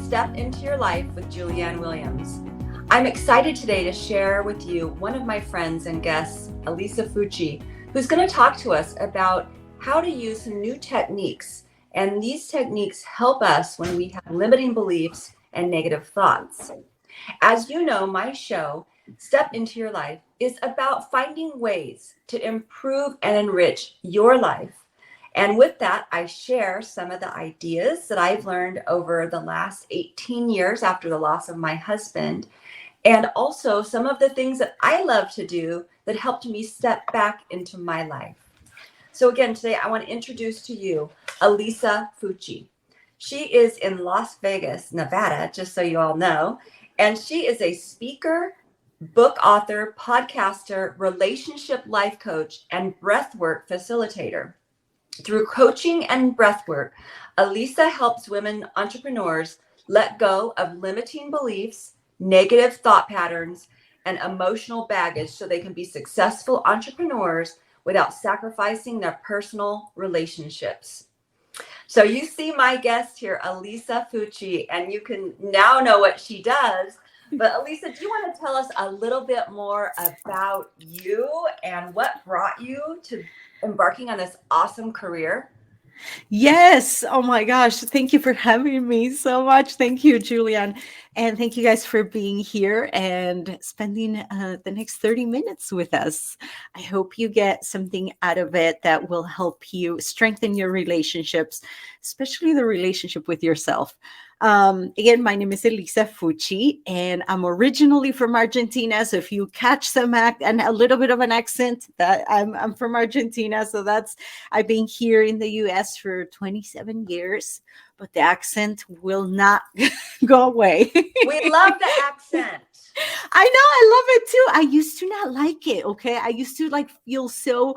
Step into Your Life with Julianne Williams. I'm excited today to share with you one of my friends and guests, Elisa Fucci, who's going to talk to us about how to use some new techniques. And these techniques help us when we have limiting beliefs and negative thoughts. As you know, my show, Step into Your Life, is about finding ways to improve and enrich your life. And with that, I share some of the ideas that I've learned over the last 18 years after the loss of my husband, and also some of the things that I love to do that helped me step back into my life. So again, today I want to introduce to you Elisa Fucci. She is in Las Vegas, Nevada, just so you all know, and she is a speaker, book author, podcaster, relationship life coach, and breathwork facilitator. Through coaching and breathwork, Elisa helps women entrepreneurs let go of limiting beliefs, negative thought patterns, and emotional baggage so they can be successful entrepreneurs without sacrificing their personal relationships. So you see my guest here, Elisa Fucci, and you can now know what she does. But Elisa, do you want to tell us a little bit more about you and what brought you to embarking on this awesome career? Yes. Oh my gosh. Thank you for having me so much. Thank you, Julianne. And thank you guys for being here and spending the next 30 minutes with us. I hope you get something out of it that will help you strengthen your relationships, especially the relationship with yourself. Again, my name is Elisa Fucci, and I'm originally from Argentina. So if you catch some and a little bit of an accent, that I'm from Argentina. So I've been here in the U.S. for 27 years, but the accent will not go away. We love the accent. I know, I love it too. I used to not like it. Okay, I used to feel so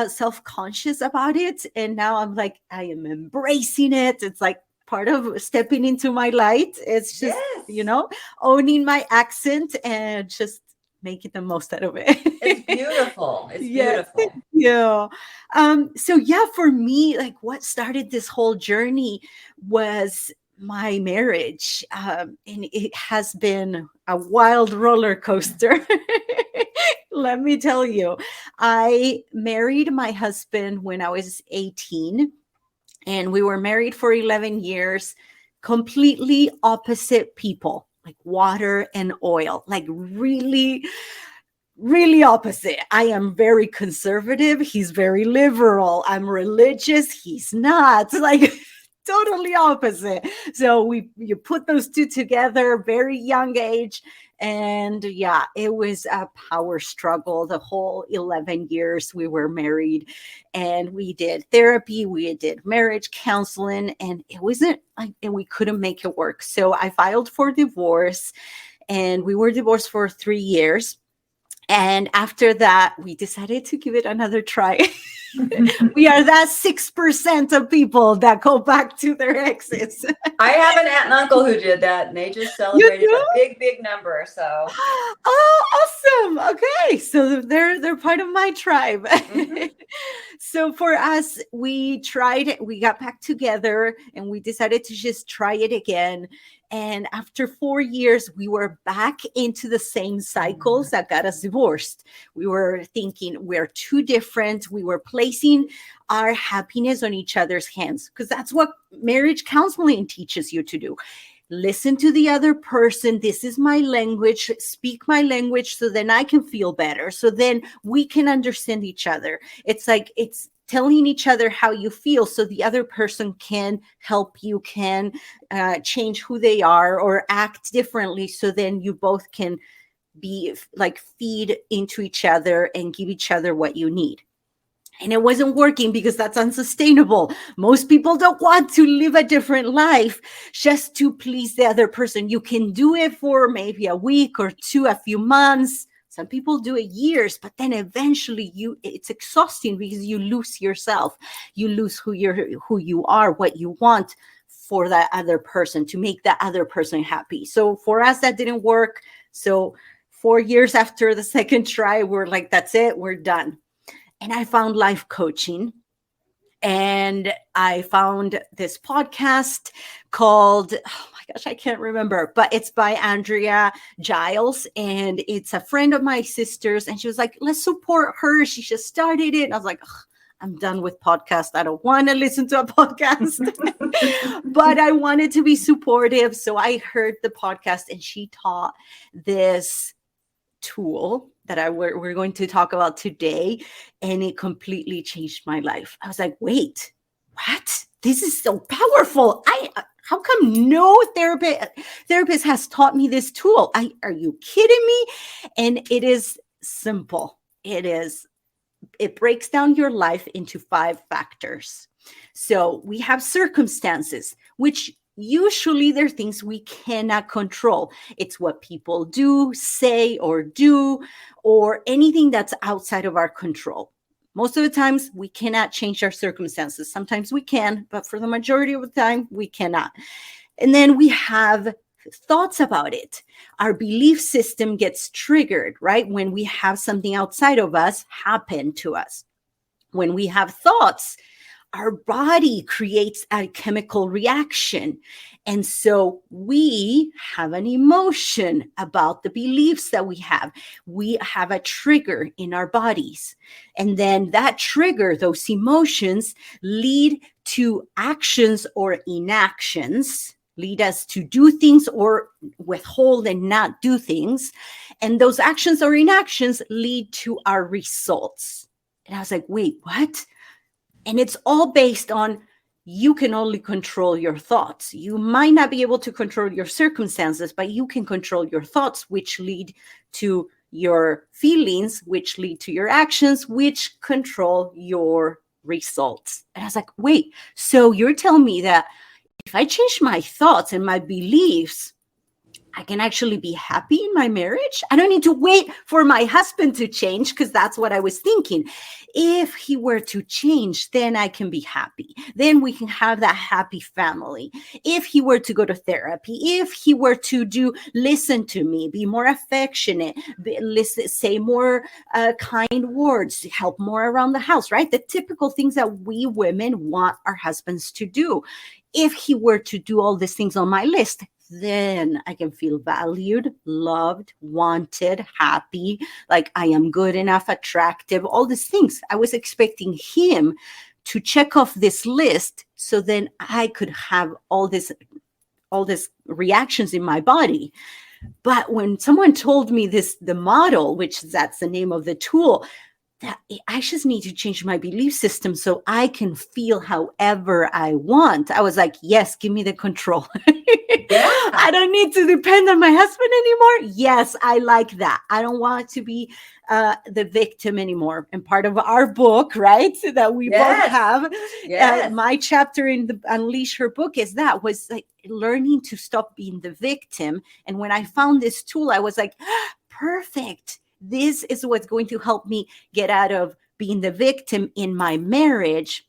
self-conscious about it, and now I'm like, I am embracing it. It's like part of stepping into my light. It's just, Yes. Owning my accent and just making the most out of it. It's beautiful. It's Yes, thank beautiful. you. So yeah, for me, what started this whole journey was my marriage. And it has been a wild roller coaster. Let me tell you, I married my husband when I was 18. And we were married for 11 years, completely opposite people, like water and oil, like really, really opposite. I am very conservative. He's very liberal. I'm religious. He's not. Like, totally opposite. So you put those two together, very young age. And yeah, it was a power struggle the whole 11 years we were married. And we did therapy, we did marriage counseling, and it wasn't like, and we couldn't make it work. So I filed for divorce, and we were divorced for 3 years. And after that, we decided to give it another try. We are that 6% of people that go back to their exes. I have an aunt and uncle who did that, and they just celebrated a big, big number. So, oh, awesome! Okay, so they're part of my tribe. Mm-hmm. So for us, we got back together, and we decided to just try it again. And after 4 years, we were back into the same cycles that got us divorced. We were thinking we're too different. We were placing our happiness on each other's hands, because that's what marriage counseling teaches you to do. Listen to the other person. This is my language. Speak my language so then I can feel better. So then we can understand each other. It's telling each other how you feel so the other person can help you, can change who they are or act differently. So then you both can be feed into each other and give each other what you need. And it wasn't working because that's unsustainable. Most people don't want to live a different life just to please the other person. You can do it for maybe a week or two, a few months. Some people do it years, but then eventually it's exhausting because you lose yourself. You lose who you are, what you want for that other person, to make that other person happy. So for us, that didn't work. So 4 years after the second try, we're like, that's it, we're done. And I found life coaching. And I found this podcast called, oh my gosh, I can't remember, but it's by Andrea Giles. And it's a friend of my sister's. And she was like, let's support her. She just started it. And I was like, I'm done with podcasts. I don't want to listen to a podcast, but I wanted to be supportive. So I heard the podcast, and she taught this tool that we're going to talk about today, and it completely changed my life. I was like, wait, what? This is so powerful. How come no therapist has taught me this tool? Are you kidding me? And it is simple. It breaks down your life into 5 factors. So we have circumstances, which usually they're things we cannot control. It's what people do, say, or do, or anything that's outside of our control. Most of the times we cannot change our circumstances. Sometimes we can, but for the majority of the time, we cannot. And then we have thoughts about it. Our belief system gets triggered, right? When we have something outside of us happen to us. When we have thoughts, our body creates a chemical reaction. And so we have an emotion about the beliefs that we have. We have a trigger in our bodies. And then that trigger, those emotions, lead to actions or inactions, lead us to do things or withhold and not do things. And those actions or inactions lead to our results. And I was like, wait, what? And it's all based on you can only control your thoughts. You might not be able to control your circumstances, but you can control your thoughts, which lead to your feelings, which lead to your actions, which control your results. And I was like, wait, so you're telling me that if I change my thoughts and my beliefs, I can actually be happy in my marriage? I don't need to wait for my husband to change, because that's what I was thinking. If he were to change, then I can be happy. Then we can have that happy family. If he were to go to therapy, if he were to listen to me, be more affectionate, say more kind words, help more around the house, right? The typical things that we women want our husbands to do. If he were to do all these things on my list, then I can feel valued, loved, wanted, happy, like I am good enough, attractive, all these things. I was expecting him to check off this list so then I could have all this reactions in my body. But when someone told me the model, which that's the name of the tool, that I just need to change my belief system so I can feel however I want. I was like, yes, give me the control. Yeah. I don't need to depend on my husband anymore. Yes, I like that. I don't want to be the victim anymore. And part of our book, right, that we both have, my chapter in the Unleash Her book was like learning to stop being the victim. And when I found this tool, I was like, perfect. This is what's going to help me get out of being the victim in my marriage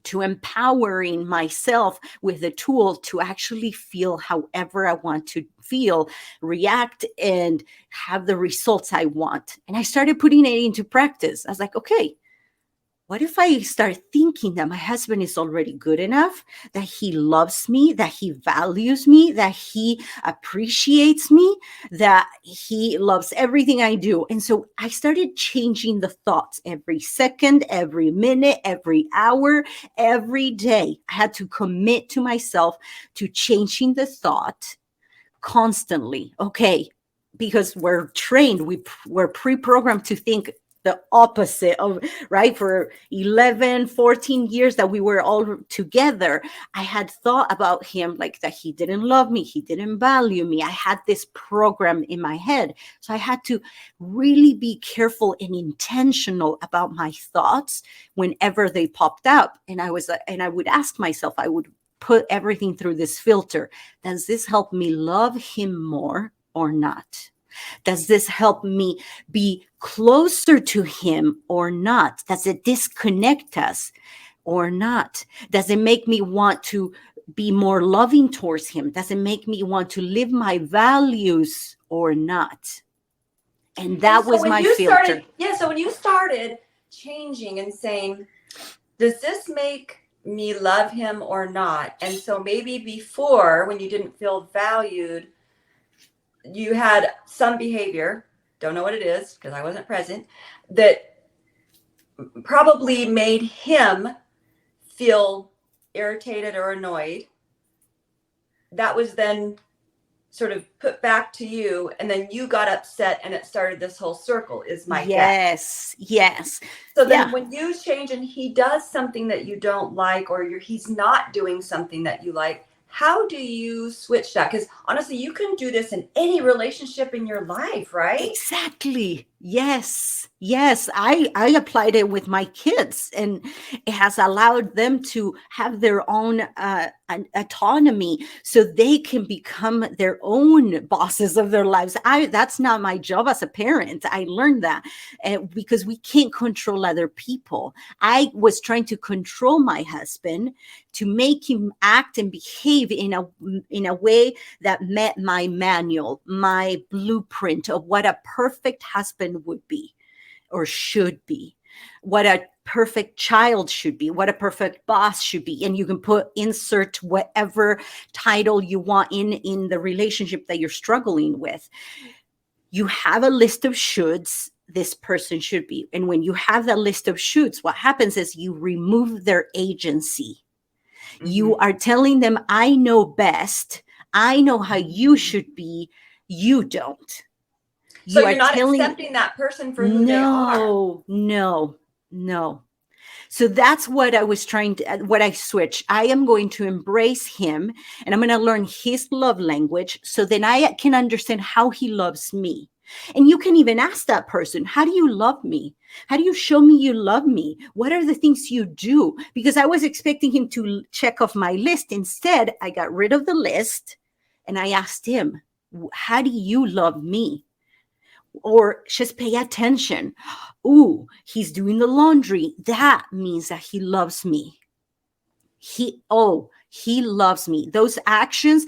to empowering myself with the tool to actually feel however I want to feel, react, and have the results I want. And I started putting it into practice. I was like, okay, what if I start thinking that my husband is already good enough, that he loves me, that he values me, that he appreciates me, that he loves everything I do? And so I started changing the thoughts every second, every minute, every hour, every day. I had to commit to myself to changing the thought constantly. Okay, because we're trained, we're pre-programmed to think the opposite of, right? For 11, 14 years that we were all together, I had thought about him like that he didn't love me, he didn't value me. I had this program in my head. So I had to really be careful and intentional about my thoughts whenever they popped up. And I would ask myself, I would put everything through this filter. Does this help me love him more or not? Does this help me be closer to him or not? Does it disconnect us or not? Does it make me want to be more loving towards him? Does it make me want to live my values or not? And that was my filter. So when you started changing and saying, does this make me love him or not? And so maybe before, when you didn't feel valued, you had some behavior, don't know what it is because I wasn't present, that probably made him feel irritated or annoyed. That was then sort of put back to you, and then you got upset, and it started this whole circle, is my guess. Yes. So then Yeah. when you change and he does something that you don't like, or he's not doing something that you like, how do you switch that? Because honestly, you can do this in any relationship in your life, right? Exactly. Yes. I applied it with my kids, and it has allowed them to have their own autonomy, so they can become their own bosses of their lives. That's not my job as a parent. I learned that because we can't control other people. I was trying to control my husband to make him act and behave in a way that met my manual, my blueprint of what a perfect husband would be or should be, what a perfect child should be, what a perfect boss should be. And you can insert whatever title you want in the relationship that you're struggling with. You have a list of shoulds this person should be. And when you have that list of shoulds, what happens is you remove their agency. You are telling them, I know best. I know how you should be. You don't. So you're not accepting that person for who they are. No. So that's what I was what I switched. I am going to embrace him, and I'm going to learn his love language, so then I can understand how he loves me. And you can even ask that person, how do you love me? How do you show me you love me? What are the things you do? Because I was expecting him to check off my list. Instead, I got rid of the list and I asked him, how do you love me? Or just pay attention. Ooh, he's doing the laundry. That means that he loves me. He loves me. Those actions,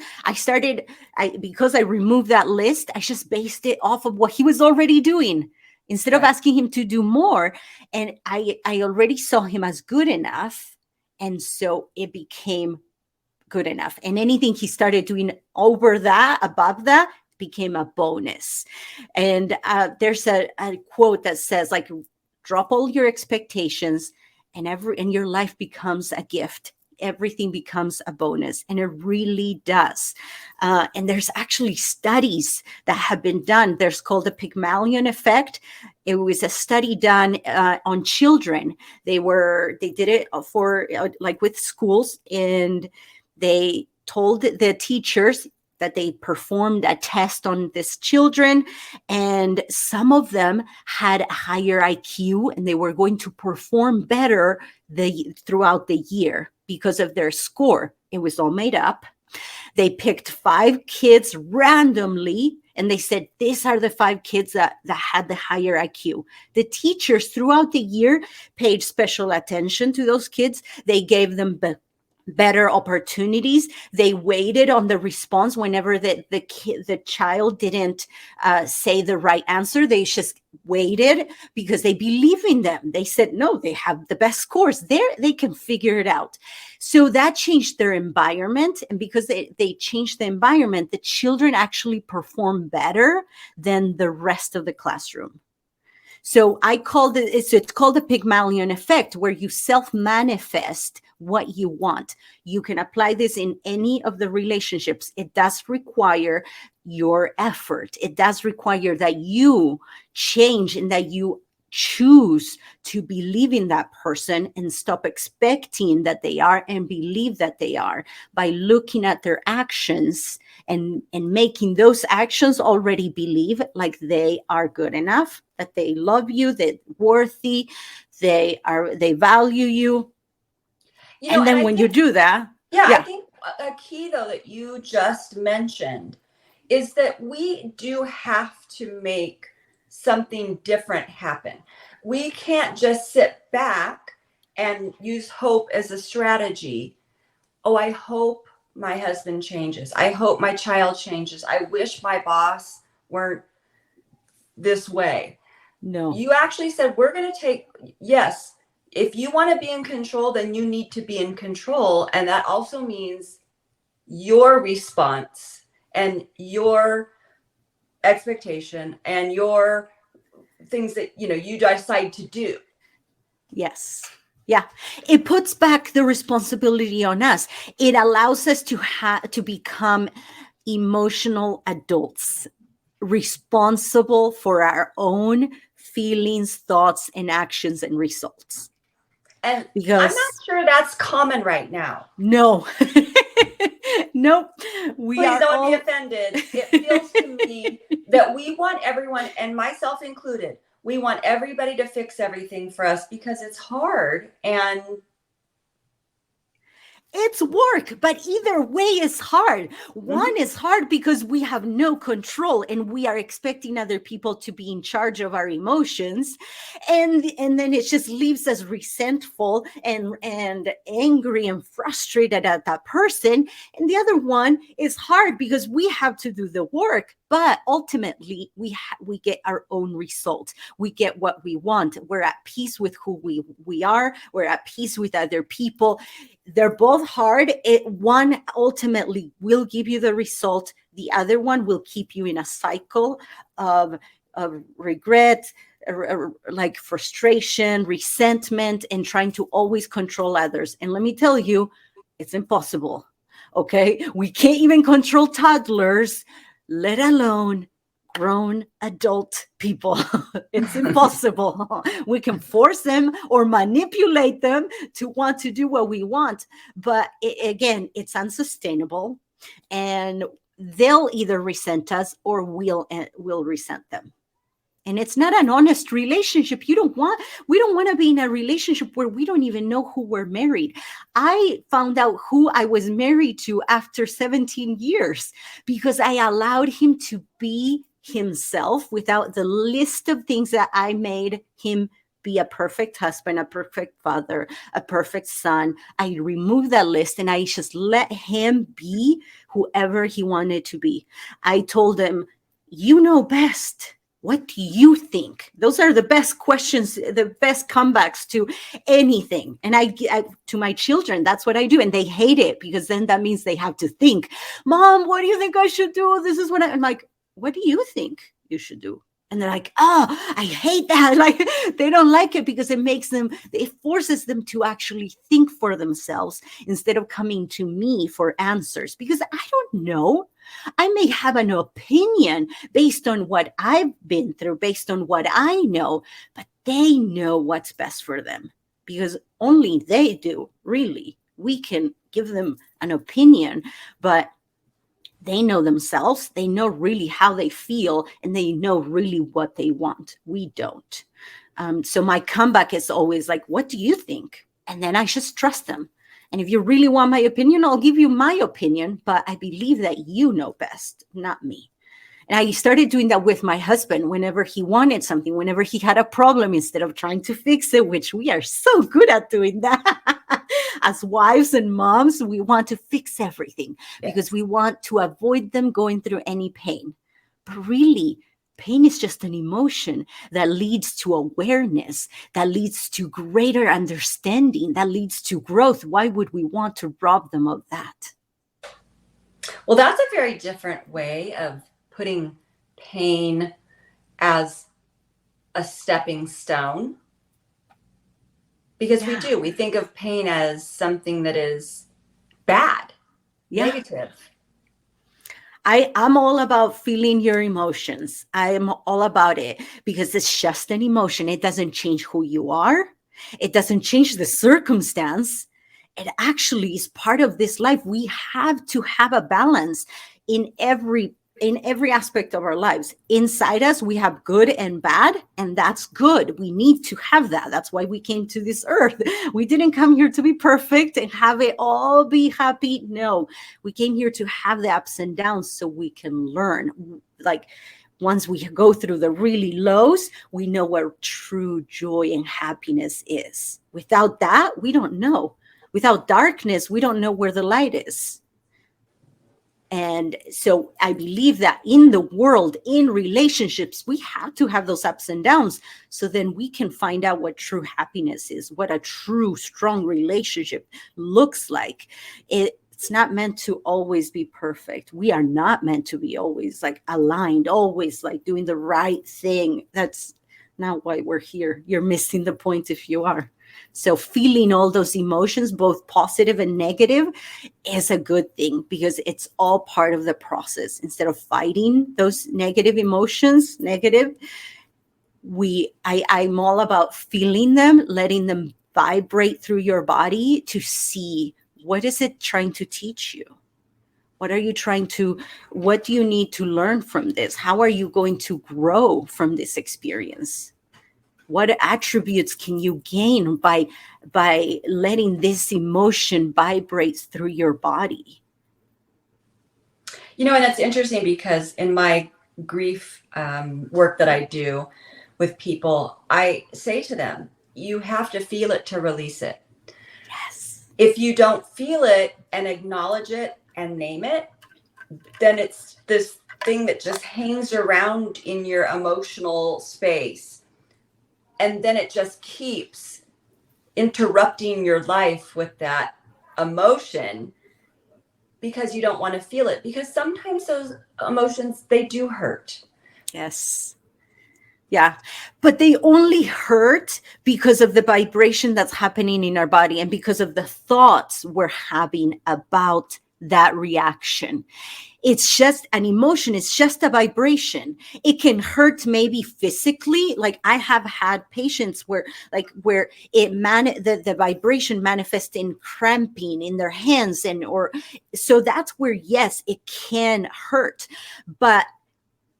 because I removed that list, I just based it off of what he was already doing instead of asking him to do more. And I already saw him as good enough. And so it became good enough. And anything he started doing above that, became a bonus. And there's a quote that says, like, drop all your expectations and your life becomes a gift. Everything becomes a bonus, and it really does. And there's actually studies that have been done. There's called the Pygmalion effect. It was a study done on children. They did it for like with schools, and they told the teachers that they performed a test on these children, and some of them had a higher IQ and they were going to perform better throughout the year because of their score. It was all made up. They picked 5 kids randomly, and they said, these are the 5 kids that had the higher IQ. The teachers throughout the year paid special attention to those kids. They gave them better opportunities. They waited on the response whenever the child didn't say the right answer. They just waited because they believe in them. They said, no, they have the best scores. They can figure it out. So that changed their environment. And because they changed the environment, the children actually perform better than the rest of the classroom. So it's called the Pygmalion effect, where you self-manifest what you want. You can apply this in any of the relationships. It does require your effort. It does require that you change and that you choose to believe in that person and stop expecting that they are and believe that they are, by looking at their actions and making those actions already believe like they are good enough, that they love you, they're worthy, they value you. And then when you do that. I think a key though that you just mentioned is that we do have to make something different happen. We can't just sit back and use hope as a strategy. Oh, I hope my husband changes. I hope my child changes. I wish my boss weren't this way. No. You actually said, we're going to take, yes, if you want to be in control, then you need to be in control. And that also means your response and your expectation and your things that, you decide to do. Yes. Yeah. It puts back the responsibility on us. It allows us to become emotional adults, responsible for our own feelings, thoughts, and actions and results. And I'm Because not sure that's common right now. no, nope. Please don't be offended. It feels to me that we want everyone, and myself included, we want everybody to fix everything for us because it's hard and it's work, but either way is hard. One is hard because we have no control and we are expecting other people to be in charge of our emotions. And then it just leaves us resentful and angry and frustrated at that person. And the other one is hard because we have to do the work, but ultimately we get our own result. We get what we want. We're at peace with who we are. We're at peace with other people. They're both hard. One ultimately will give you the result. The other one will keep you in a cycle of regret, like frustration, resentment, and trying to always control others. And let me tell you, it's impossible. Okay? We can't even control toddlers, let alone grown adult people. It's impossible. We can force them or manipulate them to want to do what we want. But again, it's unsustainable. And they'll either resent us or we'll resent them. And it's not an honest relationship. We don't want to be in a relationship where we don't even know who we're married. I found out who I was married to after 17 years because I allowed him to be himself without the list of things that I made him be: a perfect husband, a perfect father, a perfect son. I removed that list and I just let him be whoever he wanted to be. I told him, you know best. What do you think? Those are the best questions, the best comebacks to anything. And I to my children, that's what I do. And they hate it because then that means they have to think, Mom, what do you think I should do? This is what I'm like, what do you think you should do? And they're like, oh, I hate that. Like, they don't like it because it forces them to actually think for themselves instead of coming to me for answers. Because I don't know. I may have an opinion based on what I've been through, based on what I know, but they know what's best for them because only they do, really. We can give them an opinion, but they know themselves. They know really how they feel, and they know really what they want. We don't. So my comeback is always like, what do you think? And then I just trust them. And if you really want my opinion, I'll give you my opinion, but I believe that you know best, not me. And I started doing that with my husband whenever he wanted something, whenever he had a problem, instead of trying to fix it, which we are so good at doing that. As wives and moms, we want to fix everything because we want to avoid them going through any pain. But really, pain is just an emotion that leads to awareness, that leads to greater understanding, that leads to growth. Why would we want to rob them of that? Well, that's a very different way of putting pain as a stepping stone. Because we think of pain as something that is bad, negative. I'm all about feeling your emotions. I'm all about it because it's just an emotion. It doesn't change who you are. It doesn't change the circumstance. It actually is part of this life. We have to have a balance in every aspect of our lives. Inside us, we have good and bad, and that's good. We need to have that. That's why we came to this earth. We didn't come here to be perfect and have it all be happy. No, we came here to have the ups and downs so we can learn. Like, once we go through the really lows, we know where true joy and happiness is. Without that, we don't know. Without darkness, we don't know where the light is. And so I believe that in the world, in relationships, we have to have those ups and downs. So then we can find out what true happiness is, what a true, strong relationship looks like. It's not meant to always be perfect. We are not meant to be always like aligned, always like doing the right thing. That's not why we're here. You're missing the point if you are. So feeling all those emotions, both positive and negative, is a good thing because it's all part of the process. Instead of fighting those negative emotions, I'm all about feeling them, letting them vibrate through your body to see what is it trying to teach you. What do you need to learn from this? How are you going to grow from this experience? What attributes can you gain by letting this emotion vibrate through your body? And that's interesting because in my grief work that I do with people, I say to them, you have to feel it to release it. Yes. If you don't feel it and acknowledge it and name it, then it's this thing that just hangs around in your emotional space. And then it just keeps interrupting your life with that emotion because you don't want to feel it. Because sometimes those emotions, they do hurt. Yes. Yeah. But they only hurt because of the vibration that's happening in our body and because of the thoughts we're having about that reaction. It's just an emotion. It's just a vibration. It can hurt maybe physically. Like I have had patients where the vibration manifests in cramping in their hands so that's where, yes, it can hurt, but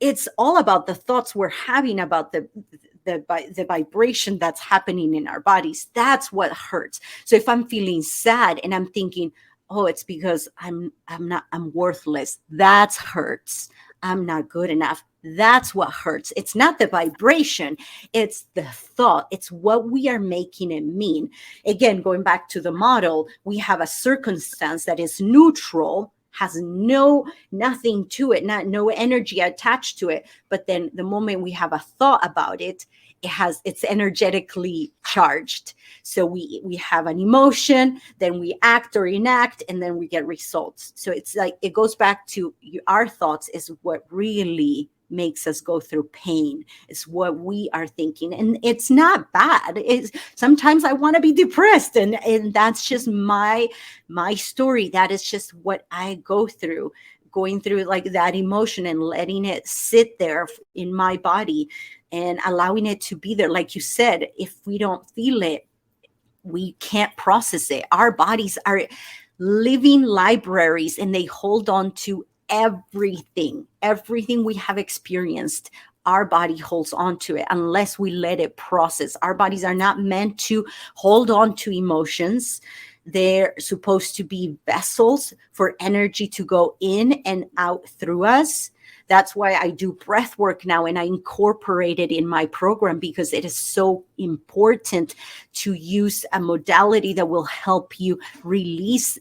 it's all about the thoughts we're having about the vibration that's happening in our bodies. That's what hurts. So if I'm feeling sad and I'm thinking, oh, it's because I'm worthless. That hurts. I'm not good enough. That's what hurts. It's not the vibration. It's the thought. It's what we are making it mean. Again, going back to the model, we have a circumstance that is neutral, has nothing to it, no energy attached to it. But then the moment we have a thought about it, it's energetically charged. So we have an emotion, then we act or enact, and then we get results. So it's like, it goes back to our thoughts is what really makes us go through pain. It's what we are thinking. And it's not bad. Sometimes I want to be depressed, and that's just my story. That is just what I go through, going through like that emotion and letting it sit there in my body and allowing it to be there. Like you said, if we don't feel it, we can't process it. Our bodies are living libraries and they hold on to everything we have experienced. Our body holds on to it unless we let it process. Our bodies are not meant to hold on to emotions. They're supposed to be vessels for energy to go in and out through us. That's why I do breath work now, and I incorporate it in my program because it is so important to use a modality that will help you release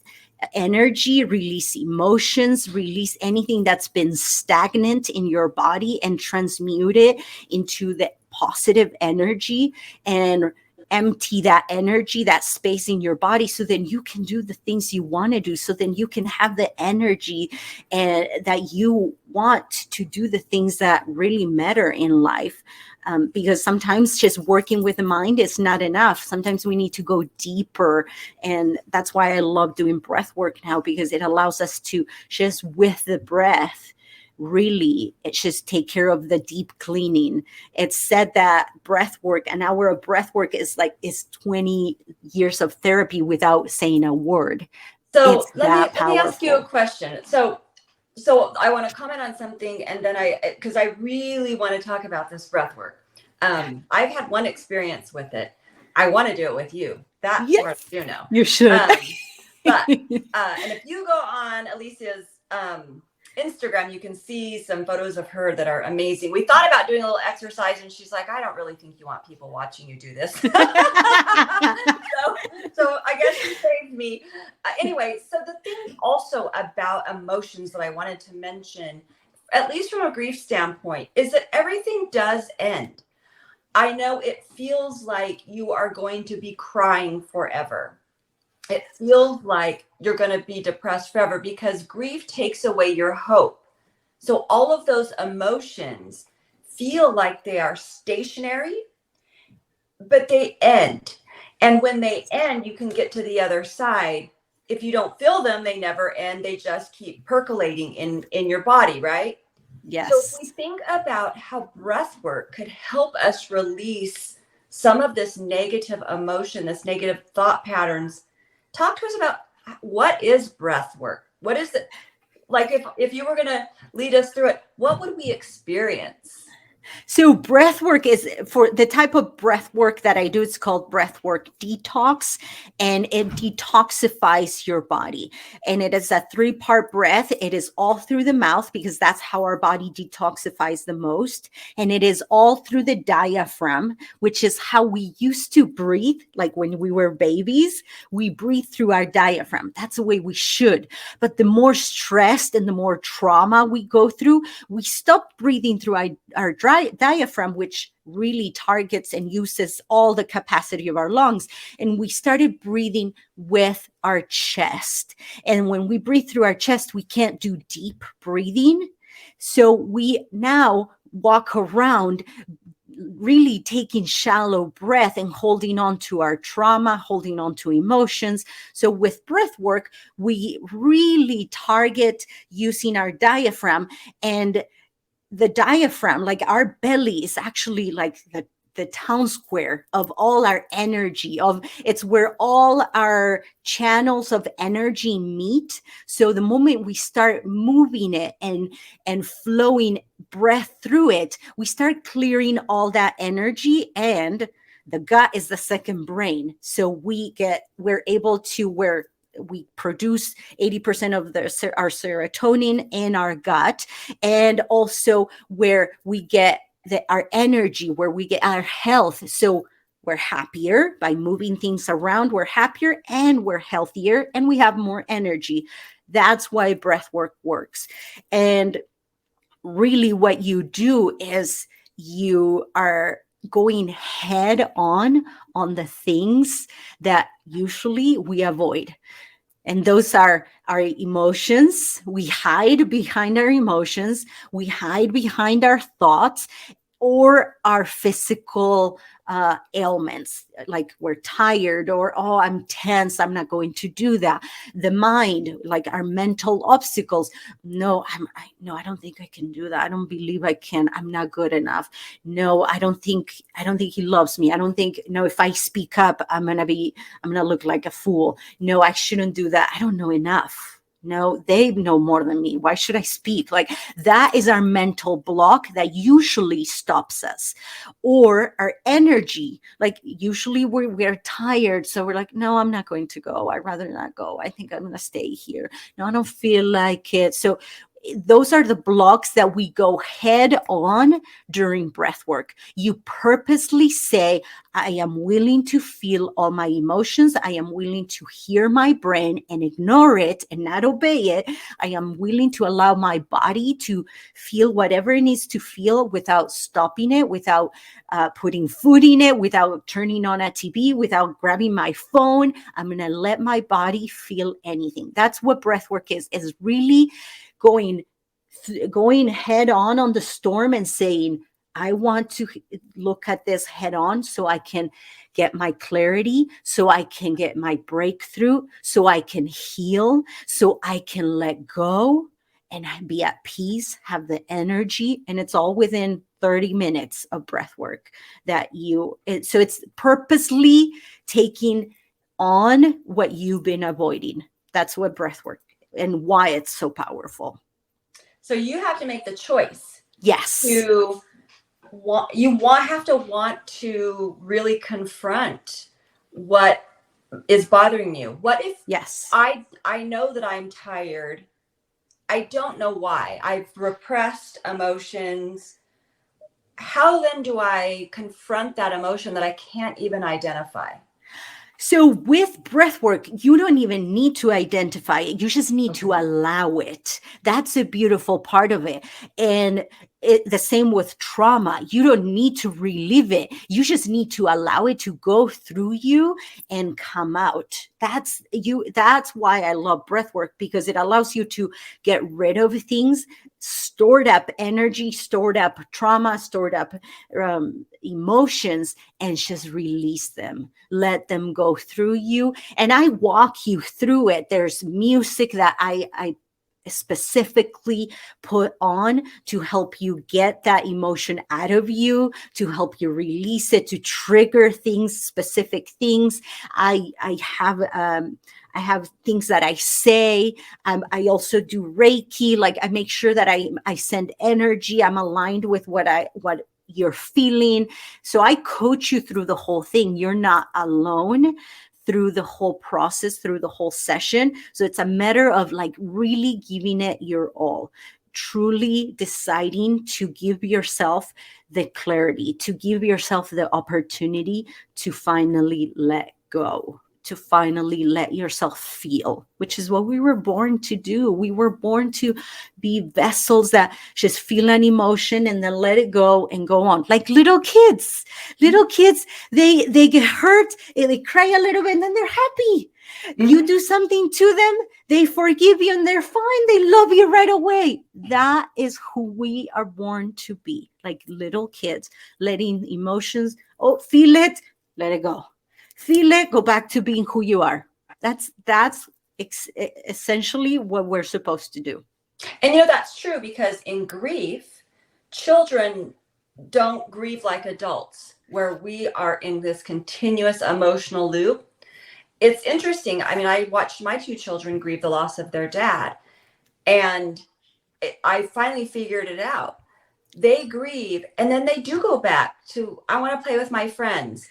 energy, release emotions, release anything that's been stagnant in your body and transmute it into the positive energy and empty that energy, that space in your body, so then you can do the things you want to do. So then you can have the energy and that you want to do the things that really matter in life. Because sometimes just working with the mind is not enough. Sometimes we need to go deeper. And that's why I love doing breath work now, because it allows us to just with the breath, really, it just take care of the deep cleaning. It's said that breath work, an hour of breath work is 20 years of therapy without saying a word. So let me ask you a question. So I want to comment on something, and then because I really want to talk about this breath work. I've had one experience with it. I want to do it with you. That's what I do know. You should. But and if you go on Elisa's Instagram, you can see some photos of her that are amazing. We thought about doing a little exercise, and she's like, I don't really think you want people watching you do this. So I guess she saved me. Anyway, so the thing also about emotions that I wanted to mention, at least from a grief standpoint, is that everything does end. I know it feels like you are going to be crying forever. It feels like you're going to be depressed forever because grief takes away your hope. So all of those emotions feel like they are stationary, but they end. And when they end, you can get to the other side. If you don't feel them, they never end. They just keep percolating in your body, right? So if we Yes. think about how breath work could help us release some of this negative emotion, this negative thought patterns, talk to us about what is breath work? What is it? Like if you were going to lead us through it, what would we experience? So breath work is for the type of breath work that I do. It's called breath work detox, and it detoxifies your body. And it is a 3-part breath. It is all through the mouth because that's how our body detoxifies the most. And it is all through the diaphragm, which is how we used to breathe. Like when we were babies, we breathe through our diaphragm. That's the way we should. But the more stressed and the more trauma we go through, we stop breathing through our diaphragm, which really targets and uses all the capacity of our lungs. And we started breathing with our chest. And when we breathe through our chest, we can't do deep breathing. So we now walk around really taking shallow breath and holding on to our trauma, holding on to emotions. So with breath work, we really target using our diaphragm, and the diaphragm, like our belly, is actually like the town square of all our energy. It's where all our channels of energy meet. So the moment we start moving it and flowing breath through it, we start clearing all that energy. And the gut is the second brain. So we're able to, where we produce 80% of our serotonin in our gut, and also where we get our energy, where we get our health. So we're happier by moving things around. We're happier and we're healthier and we have more energy. That's why breath work works. And really what you do is you are going head on the things that usually we avoid. And those are our emotions. We hide behind our emotions. We hide behind our thoughts or our physical ailments, like we're tired, or, oh, I'm tense, I'm not going to do that. The mind, like our mental obstacles. No, I don't think I can do that. I don't believe I can. I'm not good enough. No, I don't think he loves me. I don't think, no, if I speak up, I'm going to look like a fool. No, I shouldn't do that. I don't know enough. No, they know more than me. Why should I speak? Like, that is our mental block that usually stops us. Or our energy, like usually we're tired. So we're like, no, I'm not going to go. I'd rather not go. I think I'm going to stay here. No, I don't feel like it. So those are the blocks that we go head on during breath work. You purposely say, I am willing to feel all my emotions. I am willing to hear my brain and ignore it and not obey it. I am willing to allow my body to feel whatever it needs to feel without stopping it, without putting food in it, without turning on a TV, without grabbing my phone. I'm going to let my body feel anything. That's what breath work is really going head on the storm and saying, I want to look at this head on so I can get my clarity, so I can get my breakthrough, so I can heal, so I can let go and be at peace, have the energy. And it's all within 30 minutes of breath work so it's purposely taking on what you've been avoiding. That's what breath work and why it's so powerful. So you have to make the choice. Yes. You have to want to really confront what is bothering you. What if yes, I know that I'm tired. I don't know why. I've repressed emotions. How then do I confront that emotion that I can't even identify? So with breath work, you don't even need to identify it. You just need to allow it. That's a beautiful part of it. And the same with trauma. You don't need to relive it. You just need to allow it to go through you and come out. That's why I love breath work, because it allows you to get rid of things, stored up energy, stored up trauma, stored up emotions, and just release them. Let them go through you. And I walk you through it. There's music that I specifically put on to help you get that emotion out of you, to help you release it, to trigger things, specific things. I have things that I say. I also do Reiki. Like, I make sure that I send energy. I'm aligned with what you're feeling. So I coach you through the whole thing. You're not alone through the whole process, through the whole session. So it's a matter of like really giving it your all, truly deciding to give yourself the clarity, to give yourself the opportunity to finally let go, to finally let yourself feel, which is what we were born to do. We were born to be vessels that just feel an emotion and then let it go and go on. Like little kids, they get hurt, they cry a little bit, and then they're happy. You do something to them, they forgive you, and they're fine. They love you right away. That is who we are born to be, like little kids, letting emotions, feel it, let it go. Feel it, go back to being who you are. That's essentially what we're supposed to do. And that's true, because in grief, children don't grieve like adults, where we are in this continuous emotional loop. It's interesting. I mean, I watched my two children grieve the loss of their dad, and I finally figured it out. They grieve, and then they do go back to, I want to play with my friends.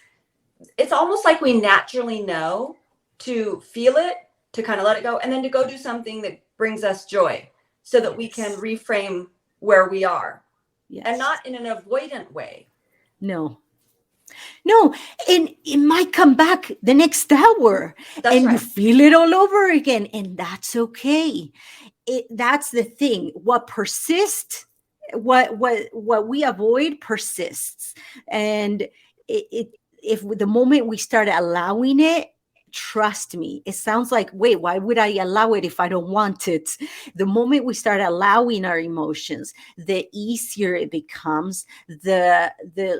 It's almost like we naturally know to feel it, to kind of let it go, and then to go do something that brings us joy, so that we can reframe where we are. Yes. And not in an avoidant way. No, and it might come back the next hour. That's and right. You feel it all over again, and that's okay. That's the thing. What persists, what we avoid persists. And if the moment we start allowing it, trust me, it sounds like, wait, why would I allow it if I don't want it? The moment we start allowing our emotions, the easier it becomes, the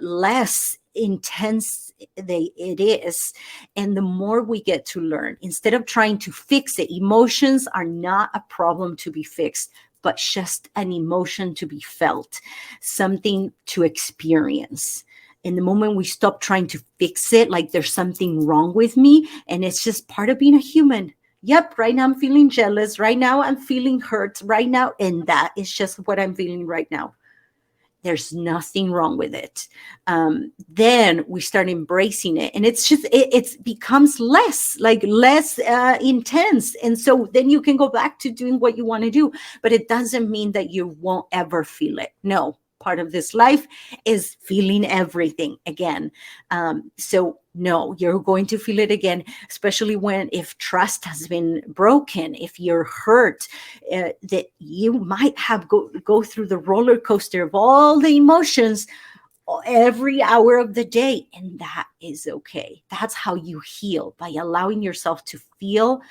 less intense it is, and the more we get to learn. Instead of trying to fix it, emotions are not a problem to be fixed, but just an emotion to be felt, something to experience. And the moment we stop trying to fix it, like there's something wrong with me, and it's just part of being a human. Yep, right now I'm feeling jealous. Right now I'm feeling hurt. Right now, and that is just what I'm feeling right now. There's nothing wrong with it. Then we start embracing it, and it's just it becomes less intense, and so then you can go back to doing what you want to do. But it doesn't mean that you won't ever feel it. No. Part of this life is feeling everything again. So no, you're going to feel it again, especially if trust has been broken, if you're hurt, that you might have go through the roller coaster of all the emotions every hour of the day. And that is okay. That's how you heal, by allowing yourself to feel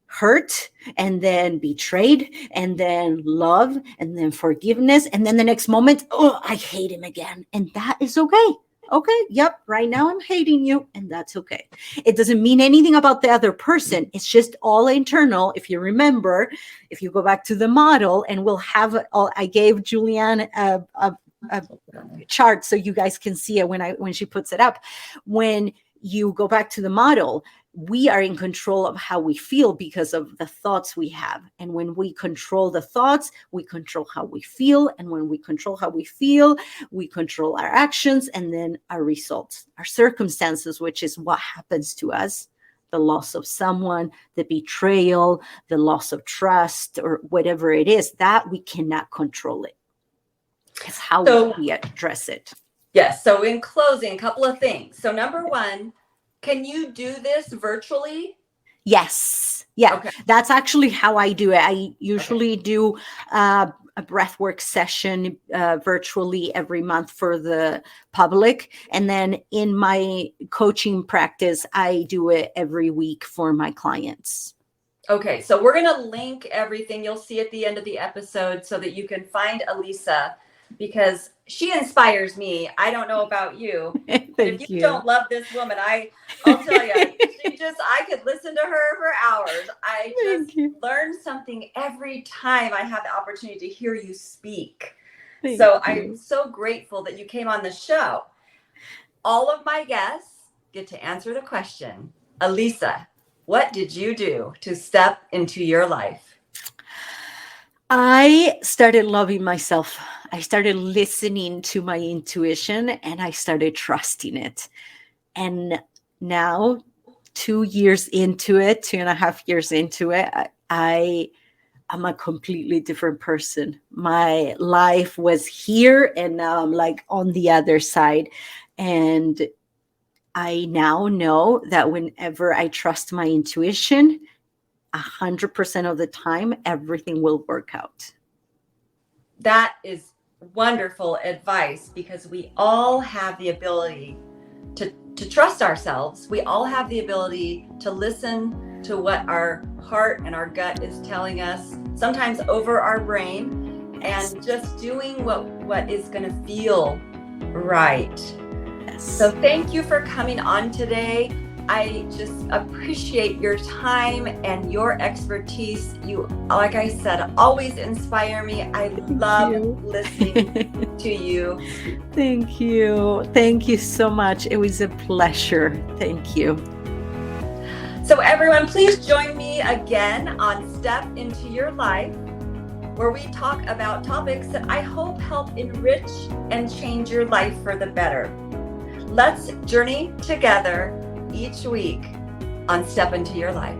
hurt, and then betrayed, and then love, and then forgiveness, and then the next moment, I hate him again. And that is okay. Okay, yep, right now I'm hating you, and that's okay. It doesn't mean anything about the other person. It's just all internal. If you remember, if you go back to the model, and we'll have I gave Julianne a chart so you guys can see it when she puts it up. When you go back to the model, we are in control of how we feel because of the thoughts we have. And when we control the thoughts, we control how we feel. And when we control how we feel, we control our actions, and then our results, our circumstances, which is what happens to us. the loss of someone, the betrayal, the loss of trust, or whatever it is, that we cannot control it. It's how we address it. Yes. So in closing, a couple of things. So number one, can you do this virtually? Yes. Yeah. Okay. That's actually how I do it. I usually do a breathwork session virtually every month for the public. And then in my coaching practice, I do it every week for my clients. Okay. So we're going to link everything you'll see at the end of the episode so that you can find Elisa, because she inspires me. I don't know about you. If you don't love this woman, I'll tell you, I could listen to her for hours. I just learn something every time I have the opportunity to hear you speak. I'm so grateful that you came on the show. All of my guests get to answer the question, Elisa, what did you do to step into your life? I started loving myself. I started listening to my intuition and I started trusting it. And now, 2 years into it, 2.5 years into it, I'm a completely different person. My life was here and now I'm like on the other side. And I now know that whenever I trust my intuition, 100% of the time, everything will work out. That is wonderful advice, because we all have the ability to trust ourselves. We all have the ability to listen to what our heart and our gut is telling us, sometimes over our brain, and just doing what is going to feel right. Yes. So thank you for coming on today. I just appreciate your time and your expertise. You, like I said, always inspire me. I love listening to you. Thank you. Thank you so much. It was a pleasure. Thank you. So everyone, please join me again on Step Into Your Life, where we talk about topics that I hope help enrich and change your life for the better. Let's journey together each week on Step Into Your Life.